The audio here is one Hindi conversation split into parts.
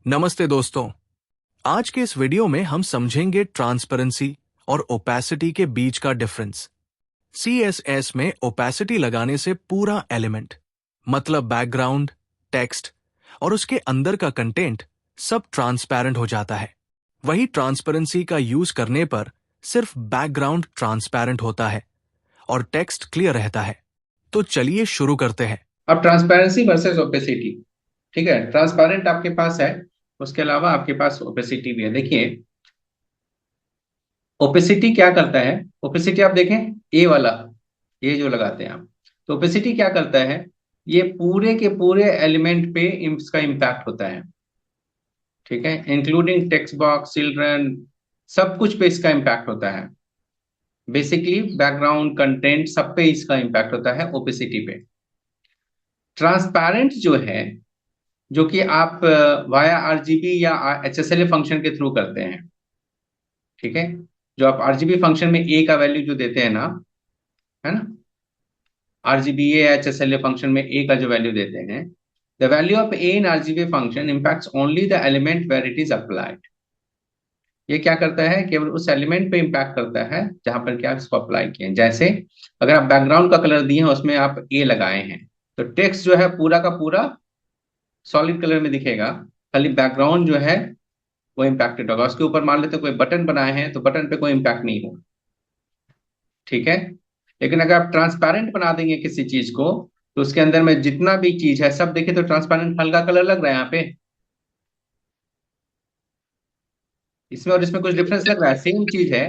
नमस्ते दोस्तों। आज के इस वीडियो में हम समझेंगे ट्रांसपेरेंसी और ओपेसिटी के बीच का डिफरेंस। CSS में ओपेसिटी लगाने से पूरा एलिमेंट मतलब बैकग्राउंड, टेक्स्ट और उसके अंदर का कंटेंट सब ट्रांसपेरेंट हो जाता है। वही ट्रांसपेरेंसी का यूज करने पर सिर्फ बैकग्राउंड ट्रांसपेरेंट होता है और टेक्स्ट क्लियर रहता है। तो चलिए शुरू करते हैं। अब ट्रांसपेरेंसी वर्सेस ओपेसिटी। ठीक है, ट्रांसपेरेंट आपके पास है, उसके अलावा आपके पास ओपेसिटी भी है। देखिए ओपेसिटी क्या करता है। ओपेसिटी आप देखें, ए वाला, ये जो लगाते हैं आप, तो ओपेसिटी क्या करता है, ये पूरे के पूरे एलिमेंट पे इसका इम्पैक्ट होता है। ठीक है, इंक्लूडिंग टेक्स्ट बॉक्स, चिल्ड्रन, सब कुछ पे इसका इम्पैक्ट होता है। बेसिकली बैकग्राउंड कंटेंट सब पे इसका इम्पैक्ट होता है ओपेसिटी पे। ट्रांसपेरेंट जो है, जो कि आप वाया आरजीबी या एचएसएलए फंक्शन के थ्रू करते हैं। ठीक है, जो आप आरजीबी फंक्शन में ए का वैल्यू जो देते हैं ना, है ना, आरजीबी या एचएसएलए फंक्शन में ए का जो वैल्यू देते हैं, the value of A in RGB function impacts only the element where it is applied. ये क्या करता है, केवल उस एलिमेंट पे इम्पैक्ट करता है जहां पर क्या इसको अप्लाई किए। जैसे अगर आप बैकग्राउंड का कलर दिए हैं, उसमें आप ए लगाए हैं, तो टेक्स्ट जो है पूरा का पूरा सॉलिड कलर में दिखेगा, खाली बैकग्राउंड जो है वो इम्पैक्टेड होगा। उसके ऊपर मान लेते कोई बटन बनाए हैं, तो बटन पे कोई इम्पैक्ट नहीं होगा। ठीक है, लेकिन अगर आप ट्रांसपेरेंट बना देंगे किसी चीज को, तो उसके अंदर में जितना भी चीज है सब देखिए, तो ट्रांसपेरेंट हल्का कलर लग रहा है यहाँ पे, इसमें और इसमें कुछ डिफरेंस लग रहा है, सेम चीज है।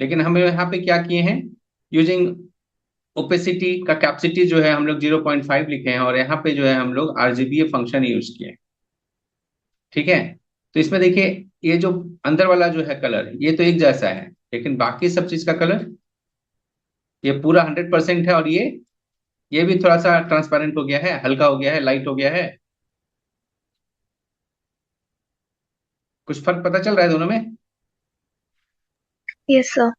लेकिन हम यहाँ पे क्या किए हैं, यूजिंग ओपेसिटी का कैपेसिटी जो है हम लोग 0.5 लिखे हैं, और यहाँ पे जो है हम लोग आरजीबी फंक्शन यूज किए। ठीक है, तो इसमें देखिए, ये जो अंदर वाला जो है कलर, ये तो एक जैसा है, लेकिन बाकी सब चीज का कलर ये पूरा 100% है, और ये भी थोड़ा सा ट्रांसपेरेंट हो गया है, हल्का हो गया है, लाइट हो गया है। कुछ फर्क पता चल रहा है दोनों में? Yes sir.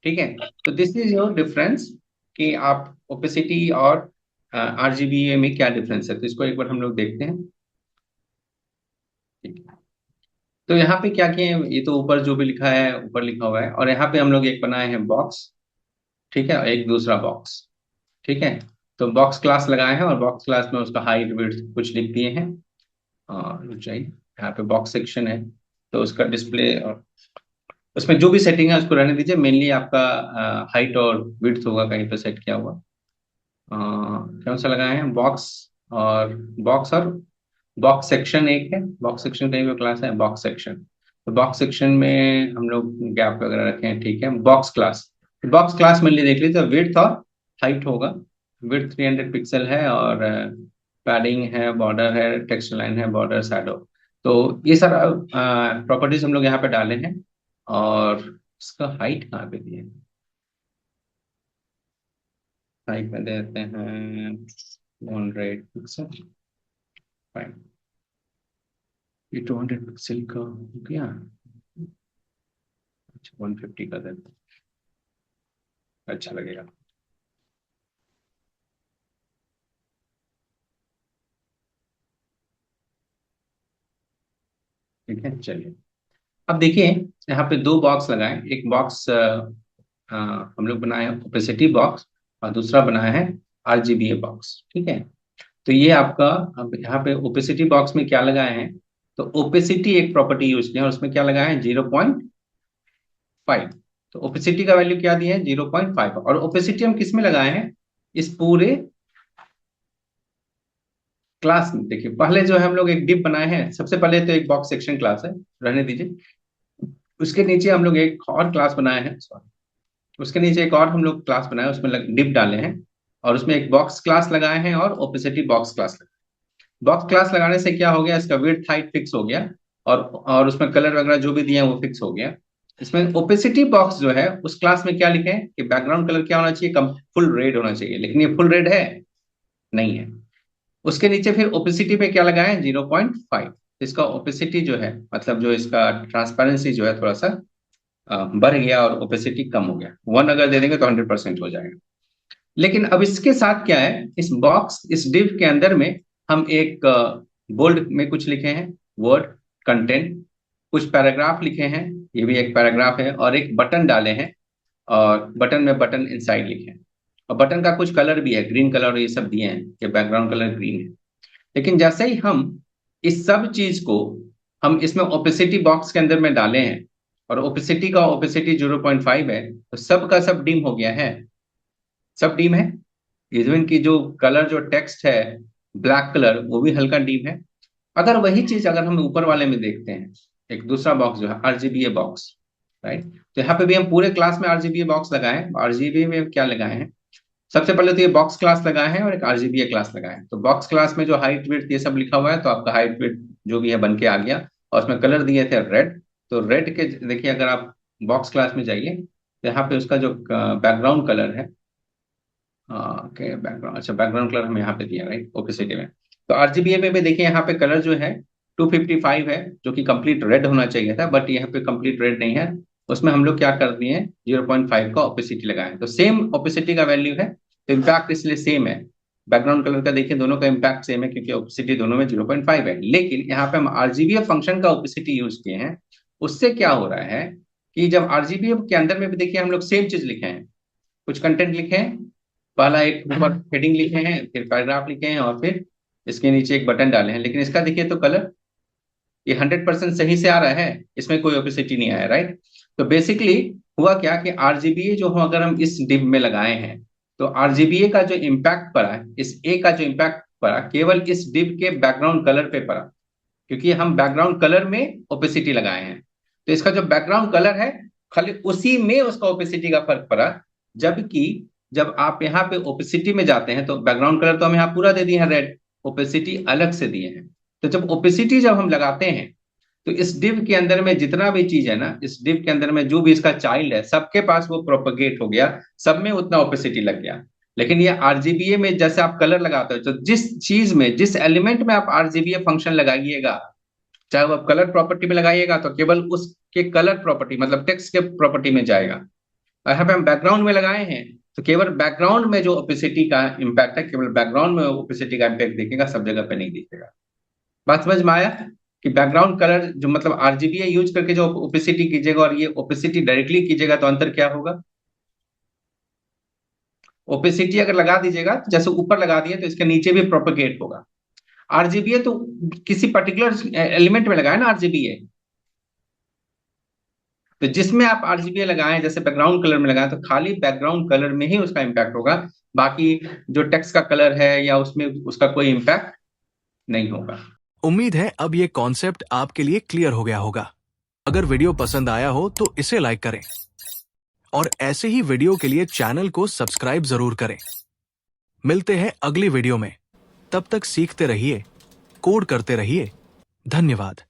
ठीक है, तो दिस इज योर डिफरेंस, कि आप ओपेसिटी और आरजीबी में क्या डिफरेंस है। तो इसको एक बार हम लोग देखते हैं। ठीक है, तो यहाँ पे क्या किए हैं, ये तो ऊपर जो भी लिखा है ऊपर लिखा हुआ है, और यहाँ पे हम लोग एक बनाए हैं बॉक्स। ठीक है, और एक दूसरा बॉक्स। ठीक है, तो बॉक्स क्लास लगाए हैं, और बॉक्स क्लास में उसका हाइट विड्थ कुछ लिख दिए हैं, और ऊंचाई। यहाँ पे बॉक्स सेक्शन है, तो उसका डिस्प्ले और उसमें जो भी सेटिंग है उसको रहने दीजिए। मेनली आपका हाइट और विड्थ होगा कहीं पे सेट किया हुआ। कौन सा लगाए हैं, बॉक्स, और बॉक्स सेक्शन एक है, बॉक्स सेक्शन कहीं पे क्लास है बॉक्स सेक्शन। तो बॉक्स सेक्शन में हम लोग गैप वगैरह रखे हैं। ठीक है, बॉक्स क्लास मेनली देख लीजिए, विड्थ और हाइट होगा। विड्थ 300 पिक्सल है, और पैडिंग है, बॉर्डर है, टेक्स्ट लाइन है, बॉर्डर, शैडो। तो ये सारा प्रॉपर्टीज हम लोग यहाँ पे डाले हैं। और इसका हाइट कहाँ पे दिए, हाइट में देते हैं 100 पिक्सल। फाइन, ये 200 पिक्सल का हो गया। अच्छा, 150 का देते हैं, अच्छा लगेगा। ठीक है, चलिए। अब देखिए, यहाँ पे दो बॉक्स लगाए, एक बॉक्स हम लोग बनाए ओपेसिटी बॉक्स, और दूसरा बनाया है आरजीबीए बॉक्स। ठीक है, तो ये आपका, अब यहाँ पे ओपेसिटी बॉक्स में क्या लगाए हैं, तो ओपेसिटी एक प्रॉपर्टी यूज किया है, और उसमें क्या लगाया है, 0.5। तो ओपेसिटी का वैल्यू क्या दिया है, 0.5। और ओपेसिटी हम किस में लगाए हैं, इस पूरे क्लास में। देखिए पहले जो है हम लोग एक डिप बनाए हैं, सबसे पहले तो एक बॉक्स सेक्शन क्लास है, रहने दीजिए। उसके नीचे हम लोग एक और क्लास बनाए हैं, सॉरी, उसके नीचे एक और हम लोग क्लास बनाए, उसमें डिप डाले हैं, और उसमें एक बॉक्स क्लास लगाए हैं, और ओपेसिटी बॉक्स क्लास लगाए। बॉक्स क्लास लगाने से क्या हो गया, इसका विड्थ हाइट फिक्स हो गया, और उसमें कलर वगैरह जो भी दिए हैं वो फिक्स हो गया। इसमें ओपेसिटी बॉक्स जो है, उस क्लास में क्या लिखे हैं कि बैकग्राउंड कलर क्या होना चाहिए, कम फुल रेड होना चाहिए, लेकिन ये फुल रेड है नहीं है। उसके नीचे फिर ओपेसिटी पे क्या लगाए, 0.5। इसका ओपेसिटी जो है, मतलब जो इसका ट्रांसपेरेंसी जो है, थोड़ा सा बढ़ गया, और ओपेसिटी कम हो गया। 1 अगर दे देंगे तो 100% हो जाएगा। लेकिन अब इसके साथ क्या है, इस डिव के अंदर में हम एक बोल्ड में कुछ लिखे हैं, वर्ड कंटेंट, कुछ पैराग्राफ लिखे हैं, ये भी एक पैराग्राफ है, और एक बटन डाले हैं, और बटन में बटन इनसाइड लिखे हैं, और बटन का कुछ कलर भी है, ग्रीन कलर, ये सब दिए हैं, ये बैकग्राउंड कलर ग्रीन है। लेकिन जैसे ही हम इस सब चीज को हम इसमें ओपेसिटी बॉक्स के अंदर में डाले हैं, और ओपेसिटी का ओपेसिटी 0.5 है, तो सब का सब डिम हो गया है, सब डिम है। इवन की जो कलर, जो टेक्स्ट है ब्लैक कलर, वो भी हल्का डिम है। अगर वही चीज अगर हम ऊपर वाले में देखते हैं, एक दूसरा बॉक्स जो है आरजीबीए बॉक्स, राइट, तो यहाँ पे भी हम पूरे क्लास में आरजीबीए बॉक्स लगाए हैं। आरजीबीए में क्या लगाए हैं, सबसे पहले तो ये बॉक्स क्लास लगाए हैं और एक आरजीबीए क्लास लगाए हैं। तो बॉक्स क्लास में जो हाइट विड्थ ये सब लिखा हुआ है, तो आपका हाइट विड्थ जो भी है बन के आ गया, और उसमें कलर दिए थे रेड। तो रेड के देखिए, अगर आप बॉक्स क्लास में जाइए तो यहाँ पे उसका जो बैकग्राउंड कलर है, ओके बैकग्राउंड, अच्छा बैकग्राउंड कलर हम यहाँ पे दिया, राइट, ओपेसिटी में। तो आरजीबीए में भी देखिए यहाँ पे कलर जो है 255 है, जो कि कंप्लीट रेड होना चाहिए था, बट यहाँ पे कंप्लीट रेड नहीं है। उसमें हम लोग क्या कर दिए हैं, 0.5 का ओपेसिटी लगाए, तो सेम ओपेसिटी का वैल्यू है, तो इम्पैक्ट इसलिए सेम है। बैकग्राउंड कलर का देखिए, दोनों का इम्पैक्ट सेम है, क्योंकि ओपेसिटी दोनों में 0.5 है। लेकिन यहाँ पे हम आरजीबीए फंक्शन का ओपेसिटी यूज किए हैं। उससे क्या हो रहा है कि जब आरजीबीए के अंदर में भी देखिए हम लोग सेम चीज लिखे हैं, कुछ कंटेंट लिखे हैं, पहला एक ऊपर हेडिंग लिखे हैं, फिर पैराग्राफ लिखे हैं, और फिर इसके नीचे एक बटन डाले हैं। लेकिन इसका देखिए तो कलर ये 100% सही से आ रहा है, इसमें कोई ओपेसिटी नहीं आया, राइट। तो बेसिकली हुआ क्या कि आरजीबीए जो हम अगर हम इस डिब में लगाए हैं, तो आरजीबीए का जो इम्पैक्ट पड़ा, इस ए का जो इम्पैक्ट पड़ा, केवल इस डिब के बैकग्राउंड कलर पे पड़ा, क्योंकि हम बैकग्राउंड कलर में ओपेसिटी लगाए हैं। तो इसका जो बैकग्राउंड कलर है, खाली उसी में उसका ओपेसिटी का फर्क पड़ा। जबकि जब आप यहाँ पे ओपेसिटी में जाते हैं, तो बैकग्राउंड कलर तो हम यहाँ पूरा दे दिए हैं रेड, ओपेसिटी अलग से दिए हैं। तो जब ओपेसिटी जब हम लगाते हैं, तो इस डिव के अंदर में जितना भी चीज है ना, इस डिव के अंदर में जो भी इसका चाइल्ड है, सबके पास वो प्रोपगेट हो गया, सब में उतना ओपेसिटी लग गया। लेकिन ये आरजीबीए में जैसे आप कलर लगाते हो, तो जिस चीज में, जिस एलिमेंट में आप आरजीबीए फंक्शन लगाइएगा, चाहे वो आप कलर प्रॉपर्टी में लगाइएगा, तो केवल उसके कलर प्रॉपर्टी, मतलब टेक्स्ट के प्रॉपर्टी में जाएगा। यहाँ पे हम बैकग्राउंड में लगाए हैं, तो केवल बैकग्राउंड में जो ओपेसिटी का इम्पैक्ट है, केवल बैकग्राउंड में ओपेसिटी का इम्पैक्ट दिखेगा, सब जगह पे नहीं दिखेगा। बात समझ में आया कि बैकग्राउंड कलर जो मतलब आरजीबीए यूज करके जो ओपेसिटी कीजिएगा और ये ओपेसिटी डायरेक्टली कीजिएगा, तो अंतर क्या होगा। ओपेसिटी अगर लगा दीजिएगा, तो जैसे ऊपर लगा दिए, तो इसके नीचे भी प्रोपेगेट होगा। आरजीबीए तो किसी पर्टिकुलर एलिमेंट में लगाए ना आरजीबीए, तो जिसमें आप आरजीबीए लगाएं, जैसे बैकग्राउंड कलर में लगाएं, तो खाली बैकग्राउंड कलर में ही उसका इम्पैक्ट होगा, बाकी जो टेक्स्ट का कलर है या उसमें उसका कोई इम्पैक्ट नहीं होगा। उम्मीद है अब ये कॉन्सेप्ट आपके लिए क्लियर हो गया होगा। अगर वीडियो पसंद आया हो तो इसे लाइक करें, और ऐसे ही वीडियो के लिए चैनल को सब्सक्राइब जरूर करें। मिलते हैं अगली वीडियो में, तब तक सीखते रहिए, कोड करते रहिए। धन्यवाद।